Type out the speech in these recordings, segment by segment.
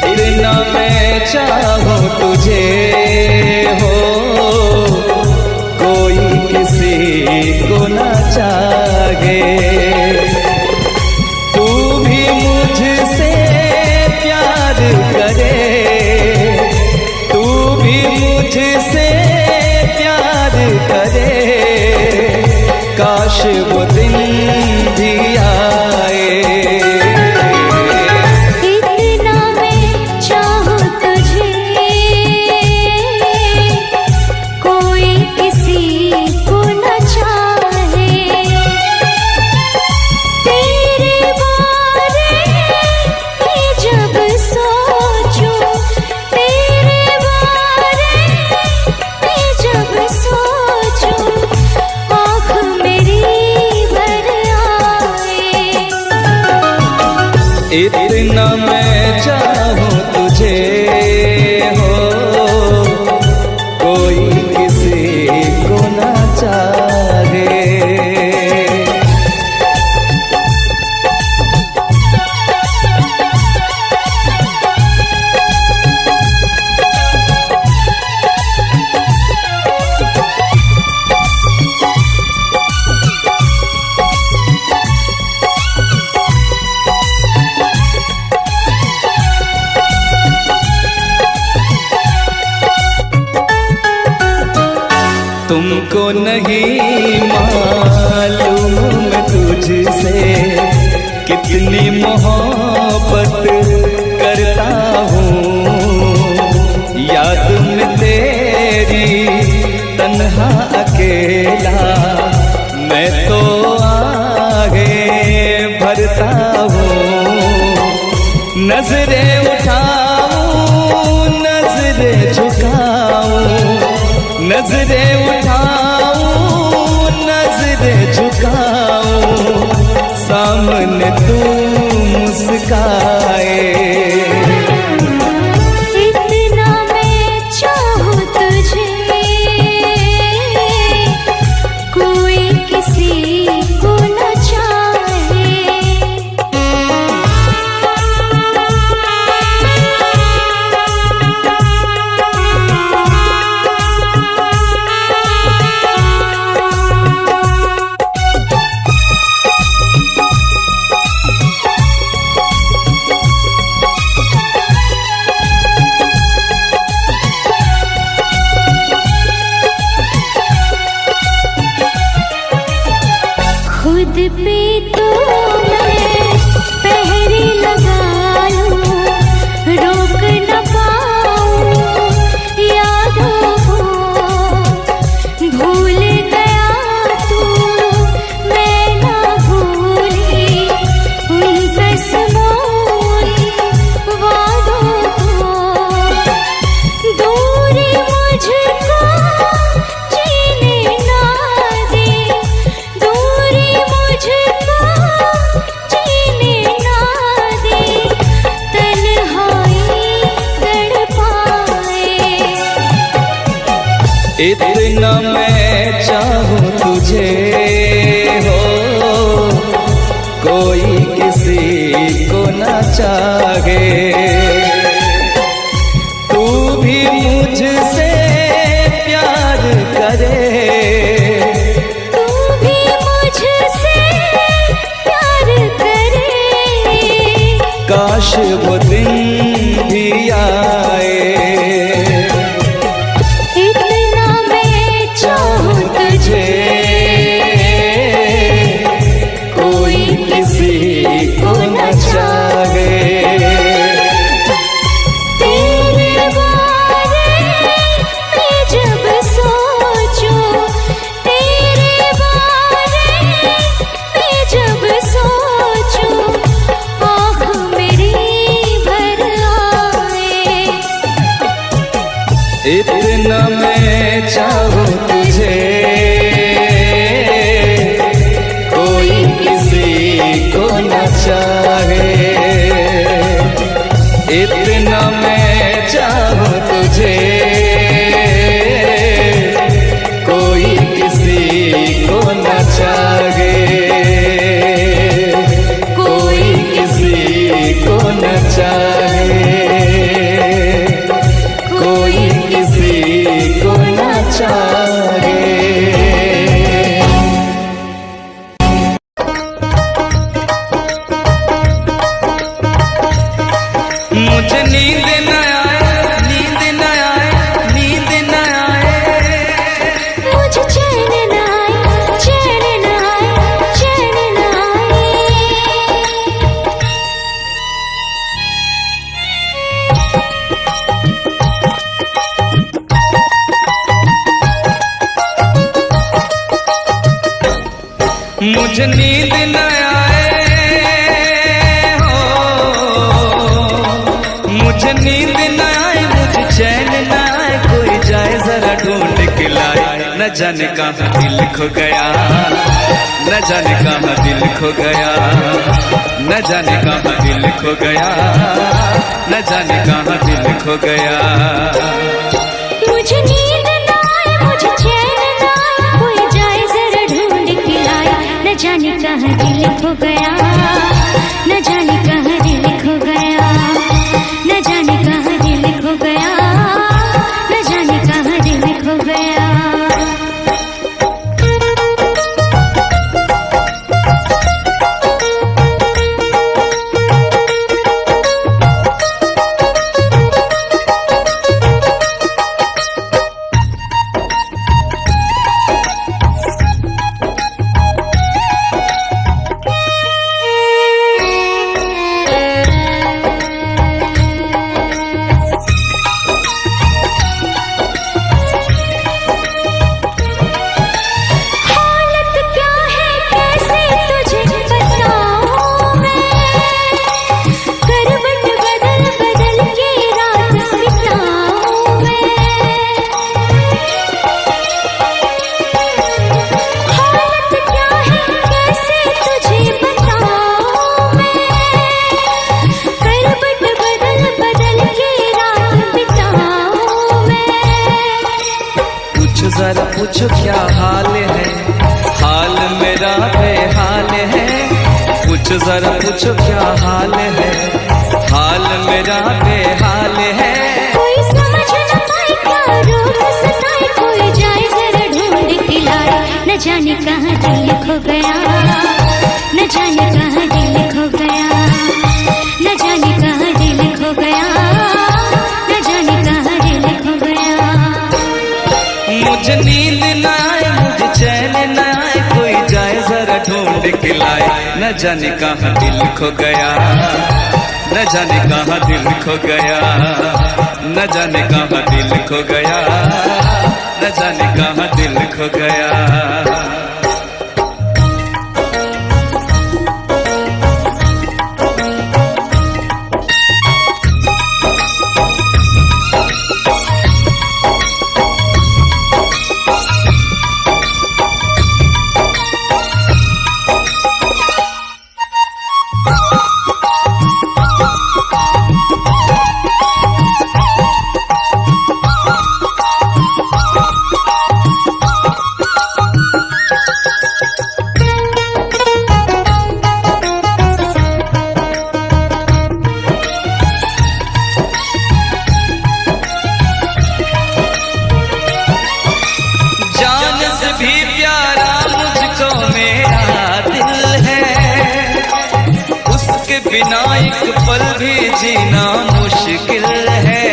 इतना मैं चाहूं तुझे हो, कोई किसी को ना चाहे। तू भी मुझसे प्यार करे, तू भी मुझसे प्यार करे। काश वो दिन भी आए। इतना मैं चाहूं तुझे हो, कोई किसी को ना चाहे। तुमको नहीं मालूम मैं तुझसे कितनी मोहब्बत करता हूँ। याद में तेरी तन्हा अकेला मैं तो आगे भरता हूँ। नजरें उठाऊं नजरें झुकाऊं, नजरें उठाऊं नजरें झुकाऊं, सामने तू मुस्काए। इतना मैं चाहूं तुझे, कोई किसी को न चाहे। खुद पे तो मैं पहरे लगा लूं, रोक न पाऊं यादों को। भूल गया तू मैं ना भूली उन कसमों वादों को। दूरी मुझको जीने ना दे, दूरी मुझको जीने ना दे, तन्हाई तड़पाए। इतना मैं चाहूं तुझे हो, कोई किसी को ना चाहे। तू भी मुझसे प्यार करे, तू भी मुझसे प्यार करे। काश वो दिन भी आए। इतना मैं चाहूं तुझे, कोई किसी को न चाहे। तेरे बारे में जब सोचूं, तेरे बारे में जब सोचूं, आँख मेरी भर आए। इतना मैं चाहूं तुझे, कोई किसी को न चाहे। जाने कहाँ दिल खो गया, न जाने कहाँ दिल खो गया, न जाने कहाँ दिल खो गया, न जाने कहाँ दिल खो गया। मुझे नींद ना आए, मुझे चैन ना आए, कोई जाए जरा ढूंढ के लाए, न जाने कहाँ दिल खो गया, न जाने कहाँ दिल खो गया, न जाने कहाँ दिल खो गया, न जाने कहाँ दिल खो गया। जरा पूछो क्या हाल है, हाल मेरा बेहाल है। पूछो जरा पूछो क्या हाल है, हाल मेरा बेहाल है। कोई समझ न पाए क्या रोग सताए, कोई जाए जरा ढूंढ के लाए, न जाने कहाँ दिल खो गया, न जाने कहाँ दिल खो गया, न जाने कहाँ दिल खो गया, न जाने कहाँ दिल खो गया। मुझे नींद न आए, मुझे चैन न आए, कोई जाए जरा ढूंढ के लाए, न जाने कहाँ दिल खो गया, न जाने कहाँ दिल खो गया, न जाने कहाँ दिल खो गया, न जाने कहाँ दिल खो गया। बिना एक पल भी जीना मुश्किल है,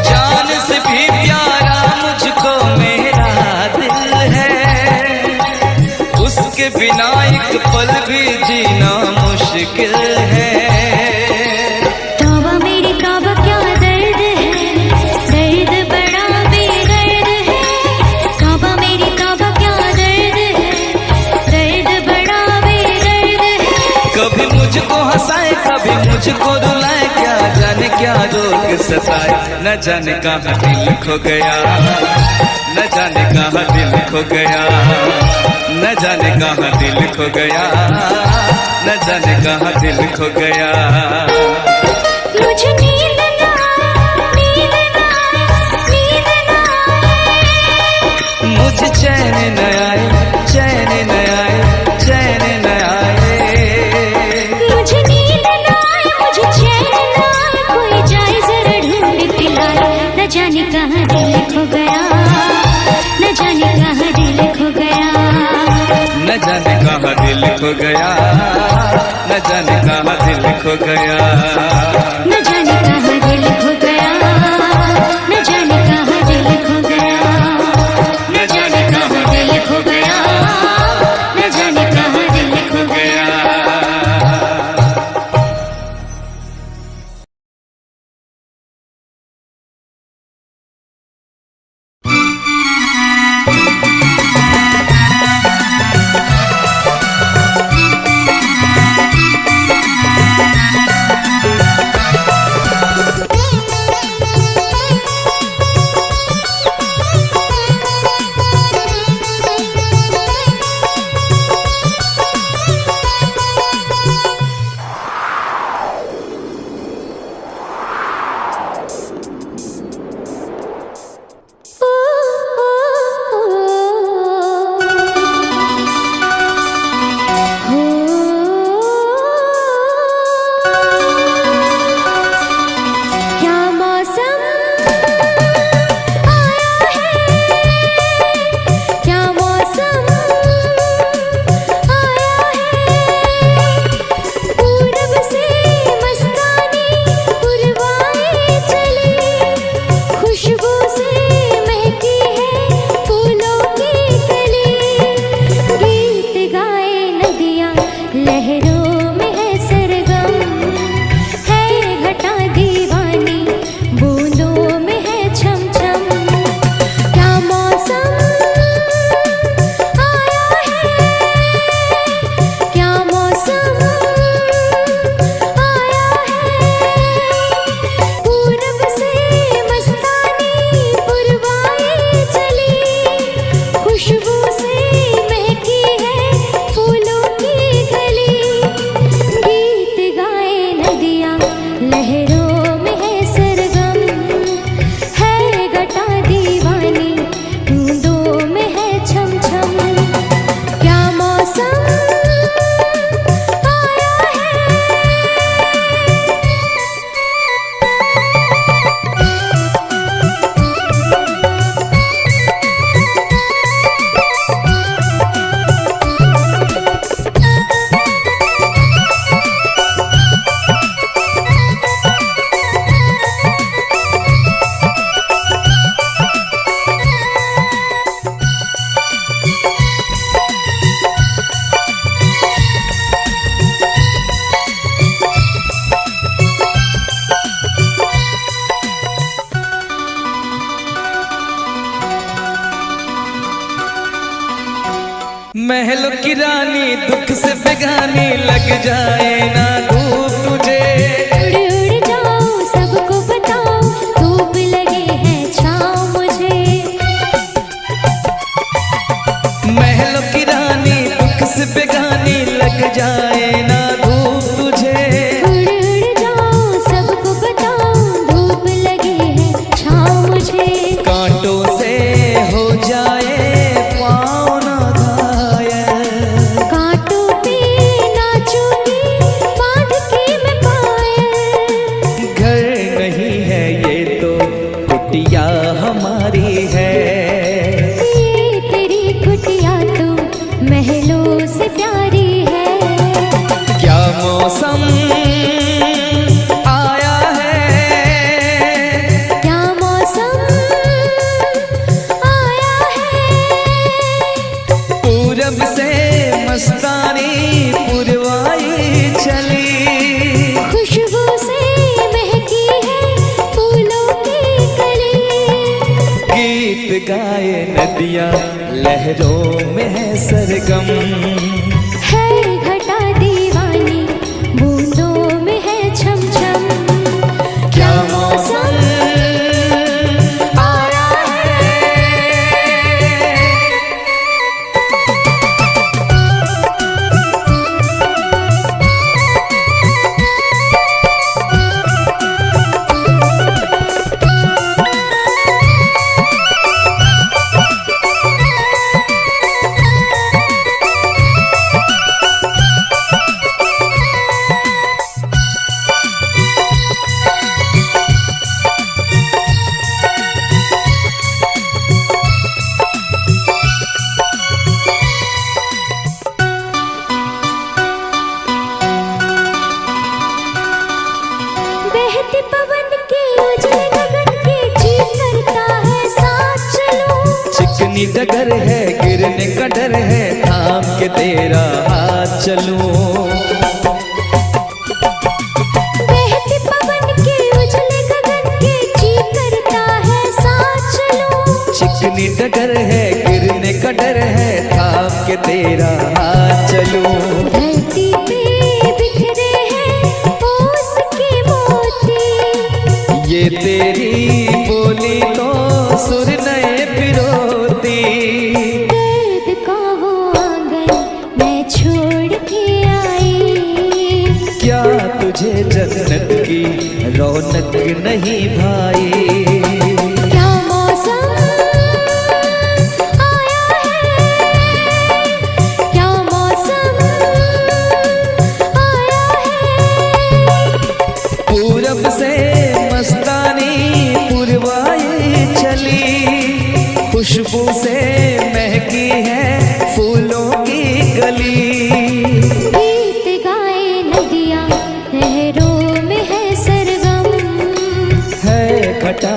जान से भी प्यारा मुझको मेरा दिल है, उसके बिना एक पल भी जीना मुश्किल है। तौबा मेरी तौबा क्या दर्द है, दर्द बड़ा बेदर्द है। तौबा मेरी तौबा क्या दर्द है, दर्द बड़ा बेदर्द है। कभी मुझको हंसाए, कभी मुझको रुलाए, क्या जाने क्या रोग सताए, न जाने कहाँ दिल खो गया, न जाने कहाँ दिल खो गया, न जाने कहाँ दिल खो गया, न जाने कहाँ दिल खो गया। मुझे नींद ना आए, नींद ना आए, नींद ना आए, मुझे चैन न आए, चैन न आए, चैन न आए। मुझे नींद ना आए, मुझे चैन ना आए, कोई जाए जरा ढूंढ के लाए, न जाने कहाँ दिल खो गया, न जाने कहाँ दिल खो गया, न जाने कहाँ दिल खो गया, न जाने कहाँ दिल खो गया, न जाने कहाँ दिल खो गया, न जाने कहाँ दिल खो गया, न जाने कहाँ दिल खो गया, न जाने कहाँ दिल खो गया। महलों की रानी दुख से बेगानी लग जाए ना धूप तुझे। उड़ उड़ जाओ सबको बताओ धूप लगे है छाँव मुझे। महलों की रानी दुख से बेगानी लग जाए ना धूप तुझे। उड़ उड़ जाओ सबको बताओ धूप लगे है छाँव मुझे। कांटों से हो जाए पाँव ना घायल, कांटों पे नाचूंगी बांध के मैं पायल। घर नहीं है ये तो कुटिया हमारी है। ये तेरी कुटिया तो महलों से प्यारी है। क्या मौसम आया है, क्या मौसम आया है। पूरब से मस्तानी पुरवाई चली। खुशबू से महकी है फूलों की कली। गीत गाए नदियाँ लहरों में है सरगम। है घटा दीवानी बूंदों में है छम छम। क्या मौसम आया है। बहते पवन के उजले गगन के जी करता है साथ चलूं। चिकनी डगर है गिरने का डर है थाम के तेरा हाथ चलूं। बहते पवन के उजले गगन के जी करता है साथ चलूं। चिकनी डगर है गिरने का डर है थाम के तेरा हाथ चलूं। धरती पे बिखरे हैं ओस के मोती। ये तेरी बोली तो सुर नए पिरोती। दर्द का वो आंगन मैं छोड़ के आई। क्या तुझे जन्नत की रौनक नहीं भाई। क्या मौसम आया है। क्या मौसम आया है। पूरब से मस्तानी पुरवाई चली। खुशबू से महकी है फूलों की गली। गीत गाए नदियाँ लहरों में है सरगम। है घटा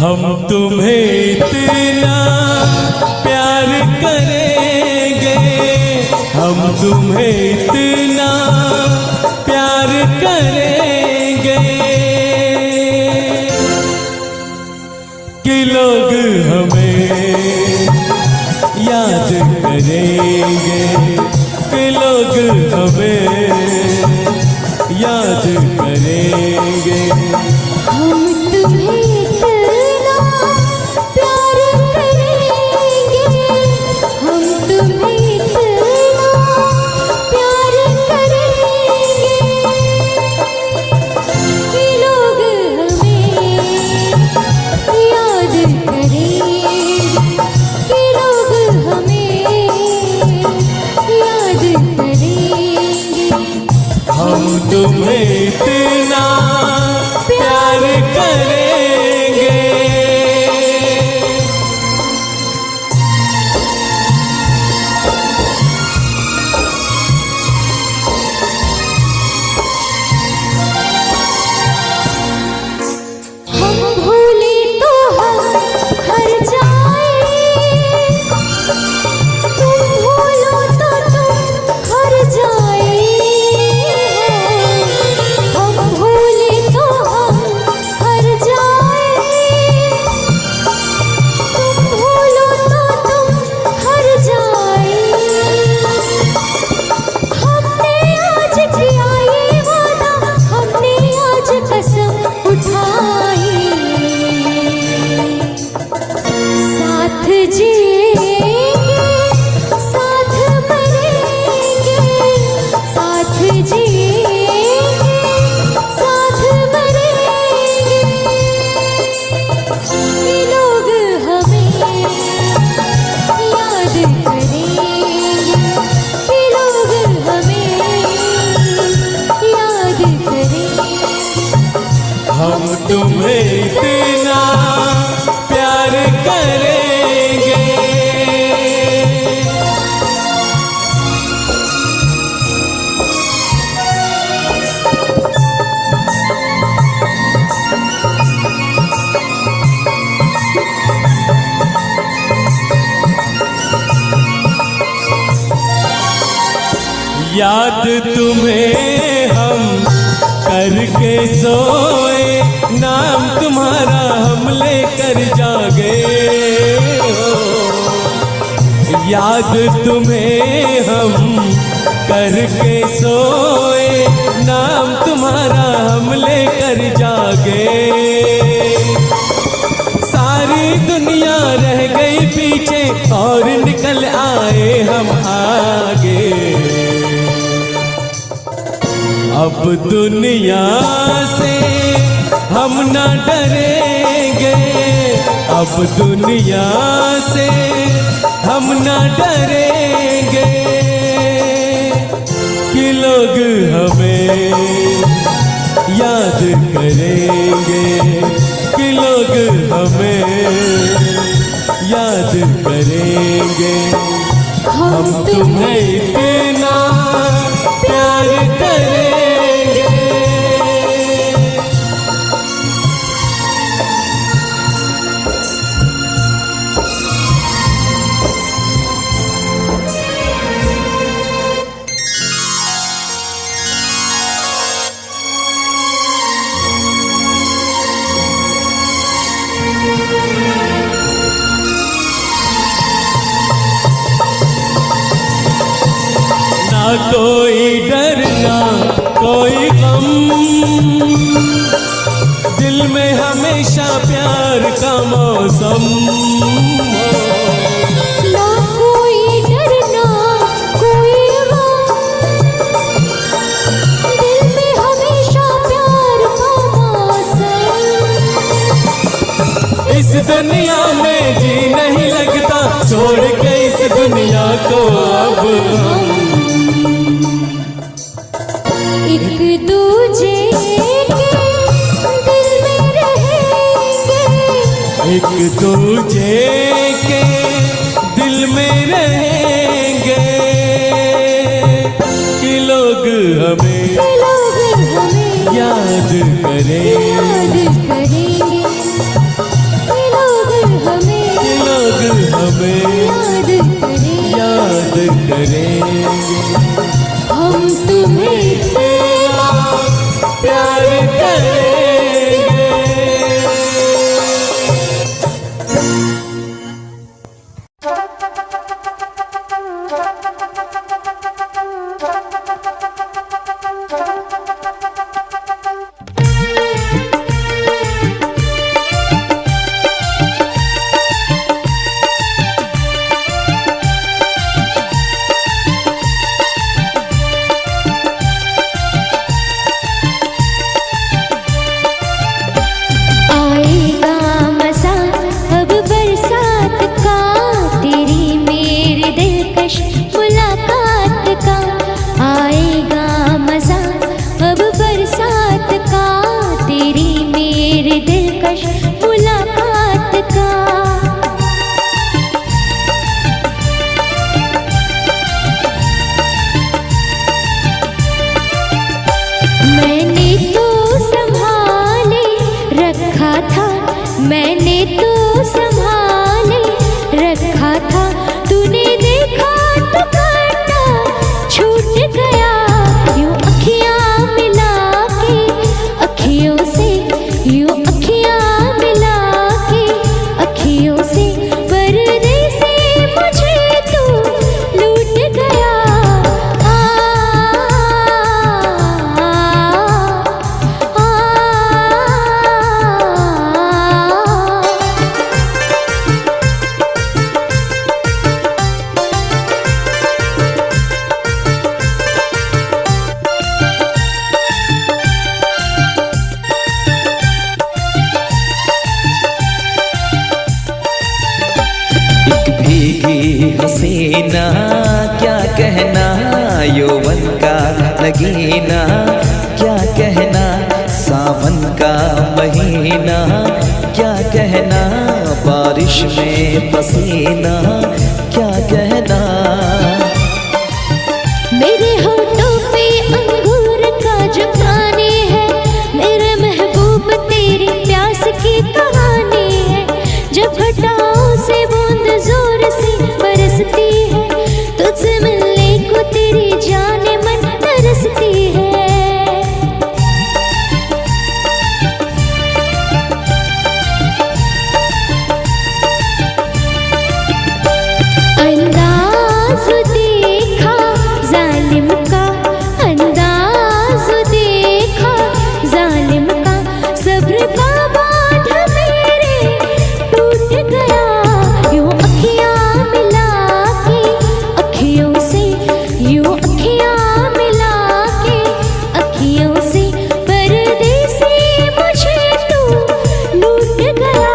हम तुम्हें इतना प्यार करेंगे, हम तुम्हें इतना प्यार करेंगे कि लोग हमें याद करेंगे, कि लोग हमें याद करेंगे। हम तुम्हें इतना प्यार करेंगे, हम तुम्हें इतना प्यार करेंगे कि लोग हमें याद करेंगे, कि लोग हमें याद करेंगे। हम तुम्हें इतना प्यार करेंगे। हम भूले तो हम हर जाए, तुम भूलो तो तुम हर जाए। हम भूले तो हम हर जाए, तुम भूलो तो तुम हर जाए। हमने आज किया ये वादा, हमने आज कसम उठाई, साथ जिएंगे साथ मरेंगे, साथ जिएंगे साथ मरेंगे कि लोग हमें याद करेंगे, कि लोग हमें याद करेंगे। हम तुम्हें इतना प्यार करेंगे। याद तुम्हें हम करके सोए, नाम तुम्हारा हम लेकर जागे हो। याद तुम्हें हम करके सोए, नाम तुम्हारा हम लेकर जागे। सारी दुनिया रह गई पीछे और निकल आए हम आगे। अब दुनिया से हम न डरेंगे, अब दुनिया से हम न डरेंगे कि लोग हमें याद करेंगे, कि लोग हमें याद करेंगे। हम तुम्हें इतना प्यार करेंगे। ना कोई डर ना कोई गम, दिल में हमेशा प्यार का मौसम हो। ना कोई डर ना कोई गम, दिल में हमेशा प्यार का मौसम। इस दुनिया में जी नहीं लगता, छोड़ के इस दुनिया को अब हम एक दूजे के दिल में रहेंगे, एक दूजे के दिल में रहेंगे कि लोग हमें याद करेंगे। करेंगे, मैंने तो संभाले रखा था, तूने देखा तो काटा छूट गया। यूं अखियां मिला के अखियों से, यूं अखियां मिला के अखियों से, पर्दे से मुझे तू लूट गया। हसीना क्या कहना, यौवन का नगीना क्या कहना, सावन का महीना क्या कहना, बारिश में पसीना क्या कहना। मेरे होठों पे अंगूर का जो पानी है, मेरे महबूब तेरी प्यास की कहानी है। जब घटाओं से बूंद जोर से बरसती है, तुझसे मिलने को तेरी जाने मन तरसती है। अंदाज देखा जालिम का, अंदाज देखा जालिम का, सब्र का बांध मेरे टूट गया। यूं अखियां मिला के अखियों से, यूं अखियां मिला के अखियों से, पर्दे से मुझे तू लूट गया।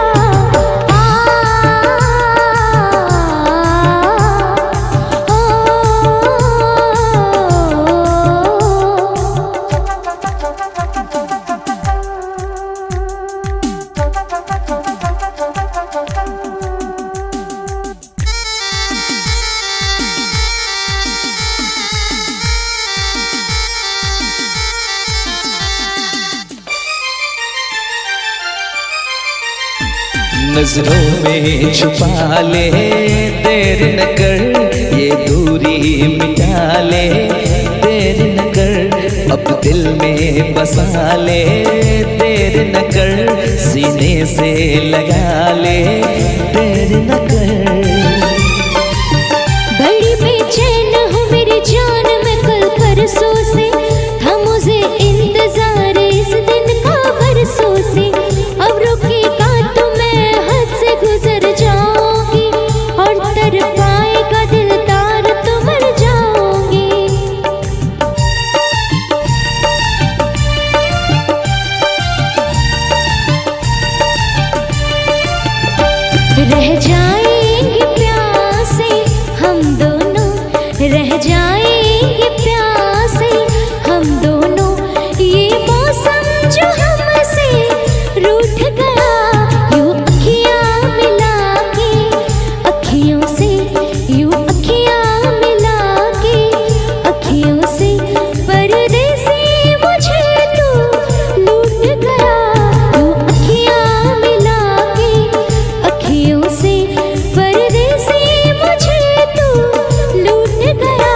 नजरों में छुपा ले, देर न कर ये दूरी मिटा ले, देर न कर अब दिल में बसा ले, देर न कर सीने से लगा ले, देर न कर। बड़ी बेचैन हूँ मेरी जान मैं कल परसों से, था मुझे इंतजार इस दिन का बरसों से। अब रुकेगा तो मैं हद से गुजर जाऊंगी, और तर पाएगा दिलदार तो मर जाऊंगी। रह जाएंगे प्यासे हम दोनों, रह जाएंगे प्यासे हम दोनों, ये मौसम जो हमसे रूठ गया। यूं अखियां मिला के अखियों से, यूं अखियां मिला के अखियों से, पर्दे से मुझे तू लूट गया। यूं अखियां मिला के अखियों से, पर्दे से मुझे तू लूट गया।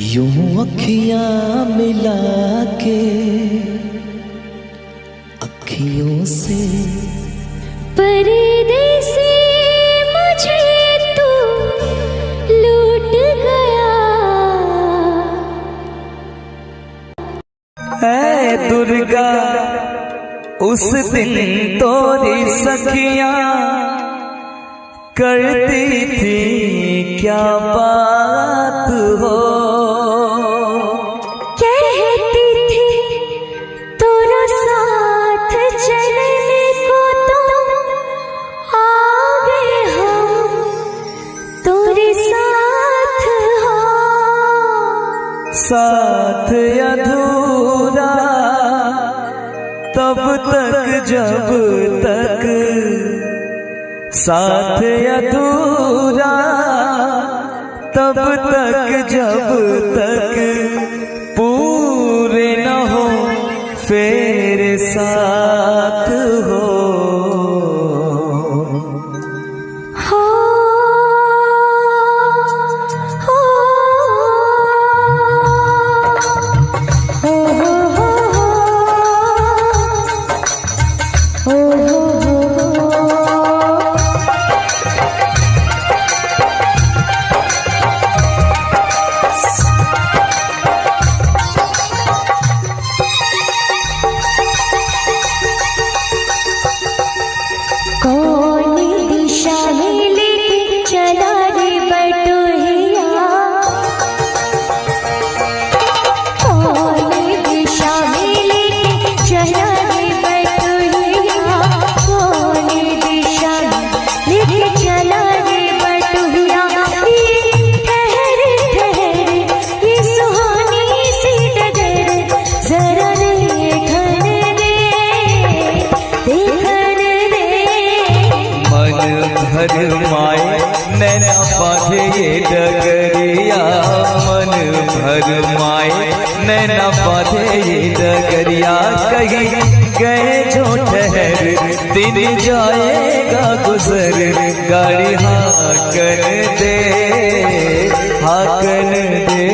यूं अखियां मिला के अखियों से, पर्दे से मुझे तू लूट गया। ऐ दुर्गा उस दिन तोरी सखियां करती थी क्या बात हो, कहती थी तेरा साथ चलने को तो आगे हम तेरे साथ हो। साथ अधूरा तब तक जब तक साथ अधूरा तब तक जब तक पूरे न हो फिर साथ हो। भर माए नैना बांधे ये डगरिया, मन भर माए नैना बांधे ये डगरिया। कहीं गए जो ठहर दिन जाएगा गुजर, गाड़ी हाकन दे हाकन दे।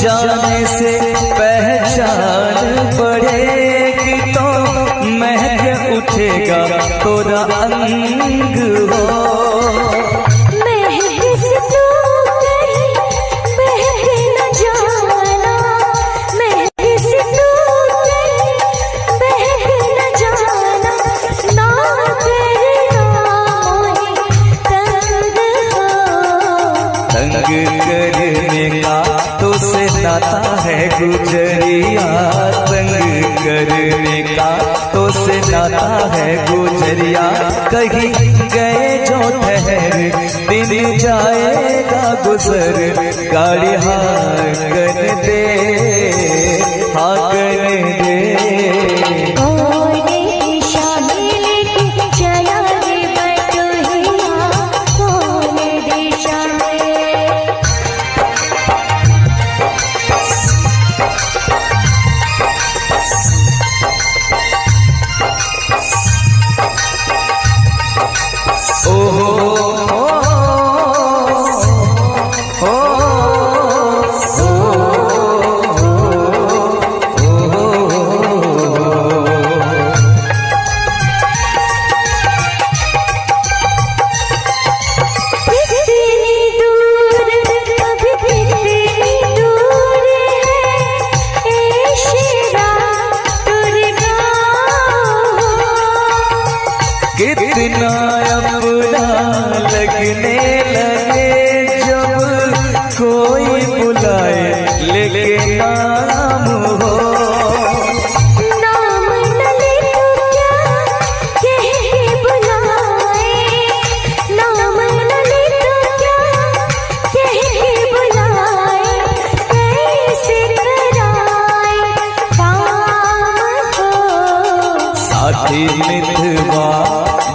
जाने से पहचान पड़ेगी तो महक उठेगा तोरा अंग हो। महक से तू कहीं महक न जाना, महक से तू कहीं महक न जाना। ना करना तंग हो, तंग करने का तो से नाता है गुजरिया, तंग करने का तो से नाता है गुजरिया। कहीं गए जो ठहर दिन जाएगा गुजर, गाड़ी हाकन दे हाकन दे। कितना अपना लगने लगे जब कोई बुलाए लेके नाम हो। नाम न ले तो क्या कह के बुलाए, नाम न ले तो क्या कह के बुलाए। कैसे कराए काम हो, साथी मितवा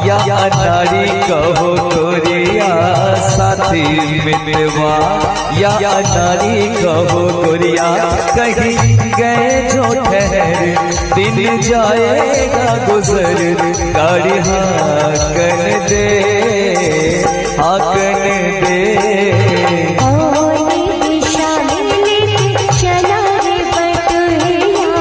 या नारी कहो गोरिया, साथी मितवा या नारी कहो गोरिया। कहीं गए जो ठहर दिन जाएगा गुजर, गाड़ी हाकन दे हाकन दे। दिशा में लेके चला रे बटुरिया,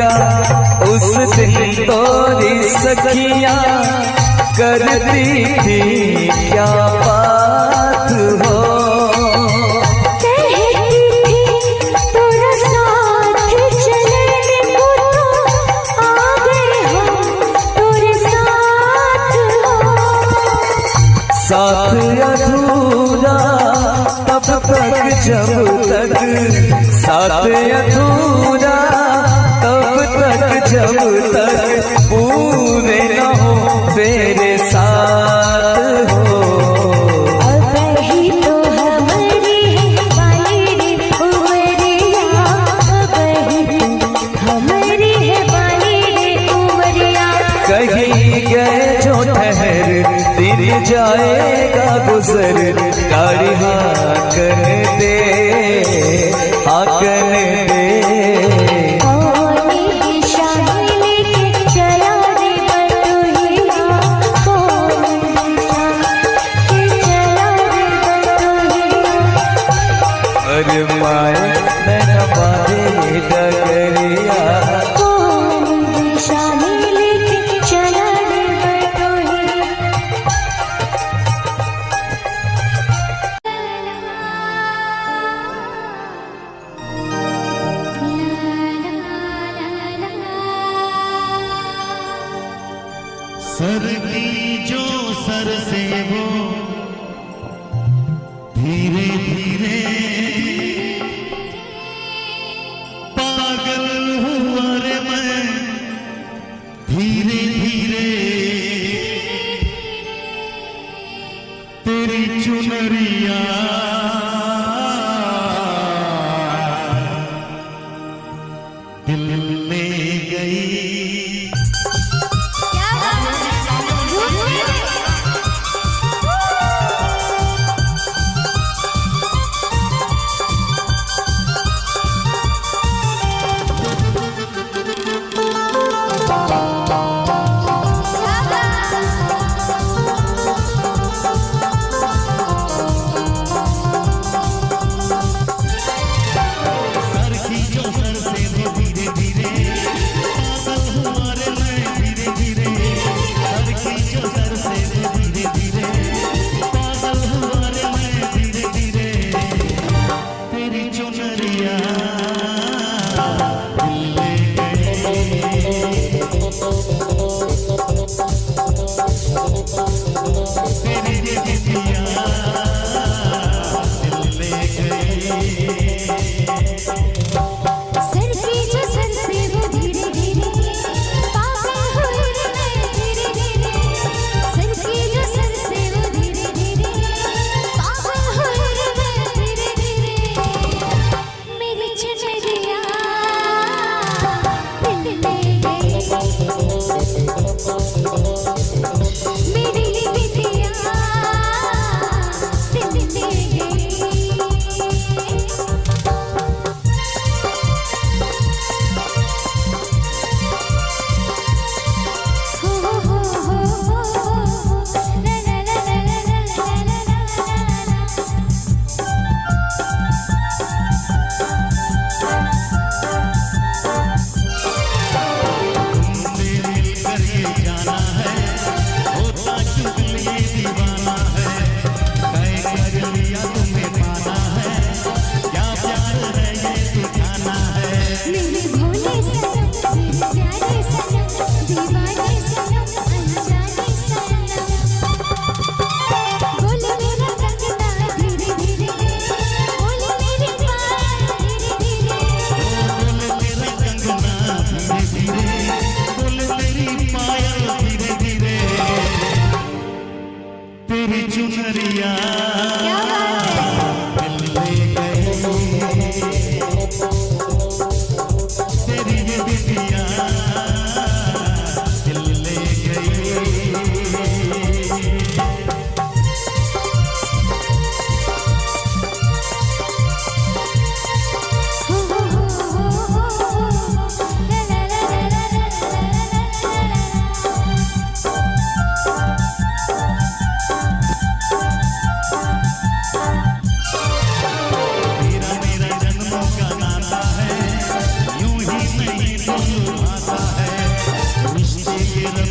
क्या उस दिन तोरी सखियां करती थी क्या बात हो। साथ अधूरा तब तक जब तक, साथ अधूरा तब तक जब तक पूरे न हो तेरे साथ हो। अब ही तो हमारी है वाली रे उमरिया, अब ही तो हमारी है वाली रे उमरिया। कहीं गए जो ठहर दिन जाएगा गुजर, गाड़ी हाकन दे हाकन दे। कौन दिशा में लेके चला रे बटोहिया, कौन दिशा में चला रे बटोहिया। अरे माए नैना बांधे डगरिया, कौन दिशा में लेके चला रे बटोहिया। सर की जो सर से वो धीरे धीरे पागल हुआ रे मैं, धीरे धीरे तेरी चुनरिया दिल ले गई।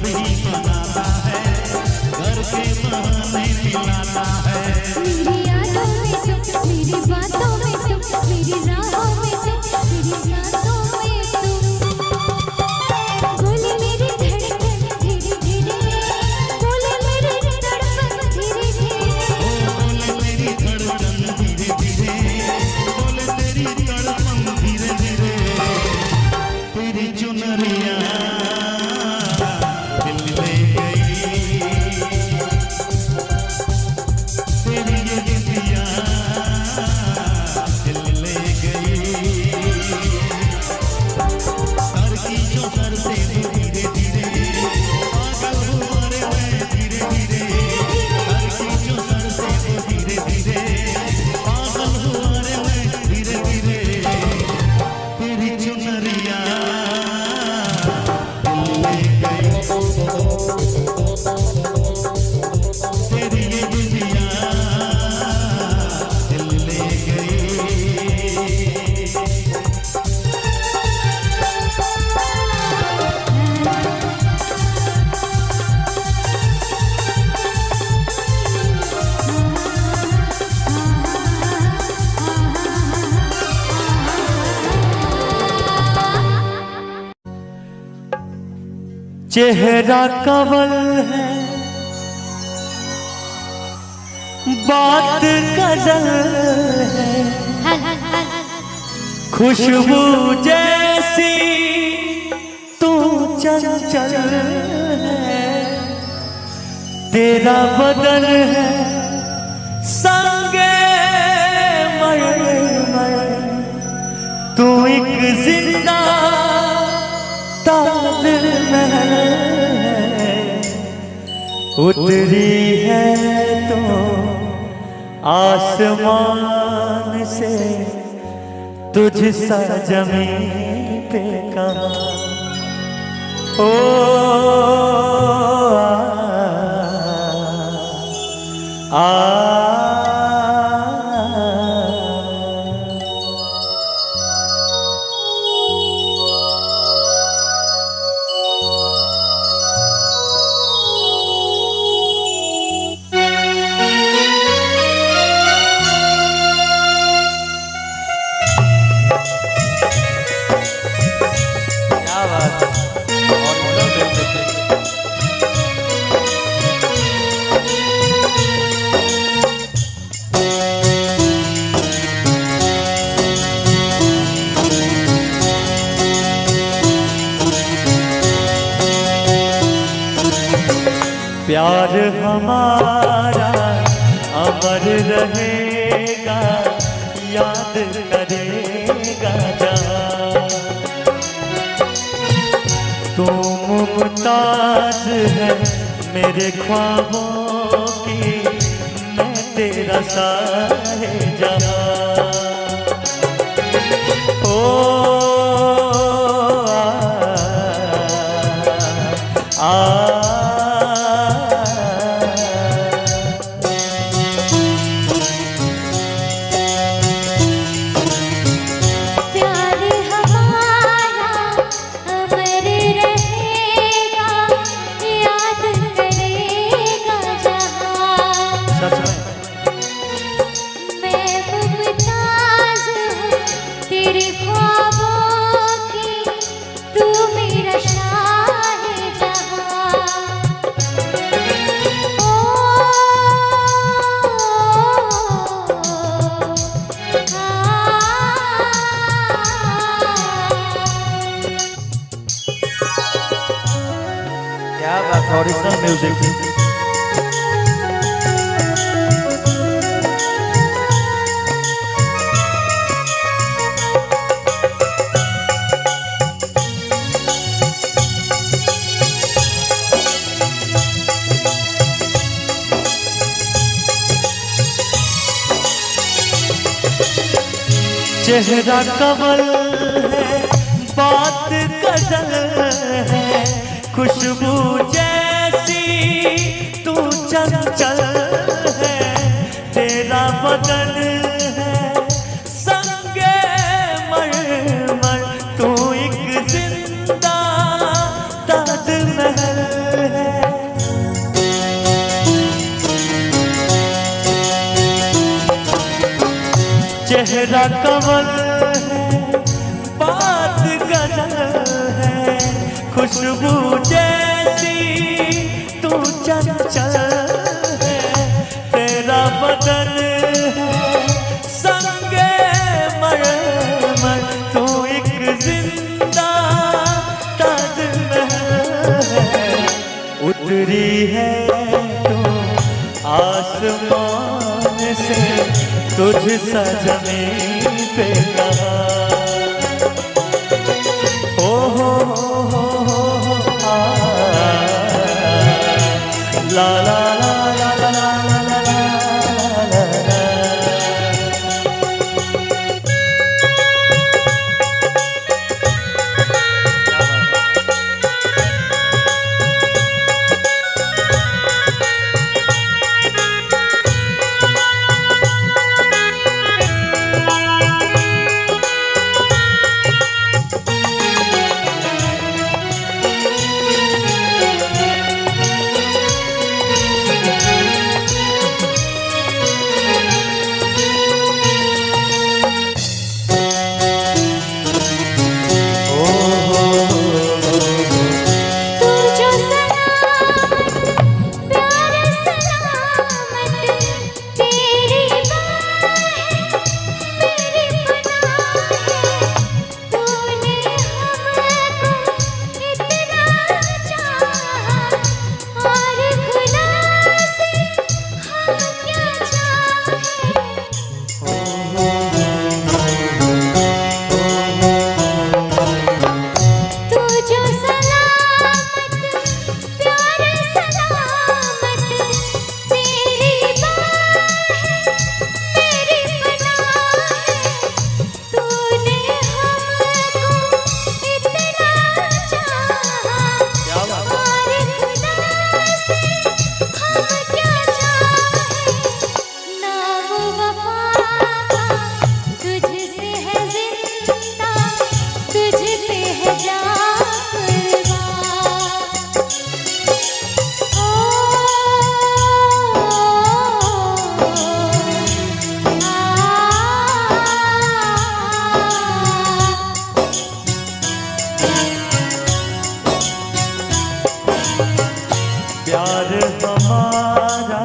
ही बनाता है, घर के बहाने मिलाता है। मेरी यादों में तुम, मेरी बातों में तुम, मेरी राहों में तुम, मेरी सांसों में तुम। बोले मेरी धड़कन धीरे धीरे, बोले मेरी तड़पन धीरे धीरे। बोले मेरी धड़कन धीरे धीरे, बोले तेरी तड़पन धीरे धीरे। तेरी चुनरिया दिल ले गई, तेरी ये बिंदिया दिल ले गई। सर की जो सर से धीरे धीरे, पागल हुआ रे मैं धीरे धीरे। सर की जो सर से धीरे धीरे, पागल हुआ रे मैं धीरे धीरे। तेरी चुनरिया दिल ले गई, तेरी ये बिंदिया दिल ले गई। चेहरा कवल है, बात गजल है, खुशबू जैसी तू चंचल है। तेरा बदन है संगे मरमर, तू एक जिंदा ताजमहल है। उतरी है तो आसमान से, तुझ सा जमीन पे कहाँ। ओ क्या बात है। प्यार हमारा अमर रहेगा, याद करेगा जहां। तू मुमताज है मेरे ख्वाबों की, मैं तेरा साहिजहां। ओ प्यार हमारा अमर रहेगा, याद करेगा जहां। सच में मैं मुमताज हूँ तेरे ख्वाबों की, तू मेरा शाहिजहां। क्या बात है, ओरिजिनल म्यूजिक। चेहरा कमल है, बात गजल है, खुशबू जैसी तू चंचल है। तेरा बदन है संगे मरमर, तू एक जिंदा ताजमहल चेहरा कमल है, बात गजल है, खुशबू जैसी तू चंचल है, तेरा बदन है संगे मरमर, तू एक जिंदा ताजमहल है, उतरी है तू आसमान से, तुझ सा जमीन पे कहा। ओ हो आ, ला ला ला ला ला ला ला ला ला ला। प्यार हमारा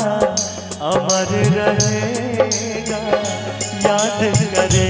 अमर रहेगा, याद करे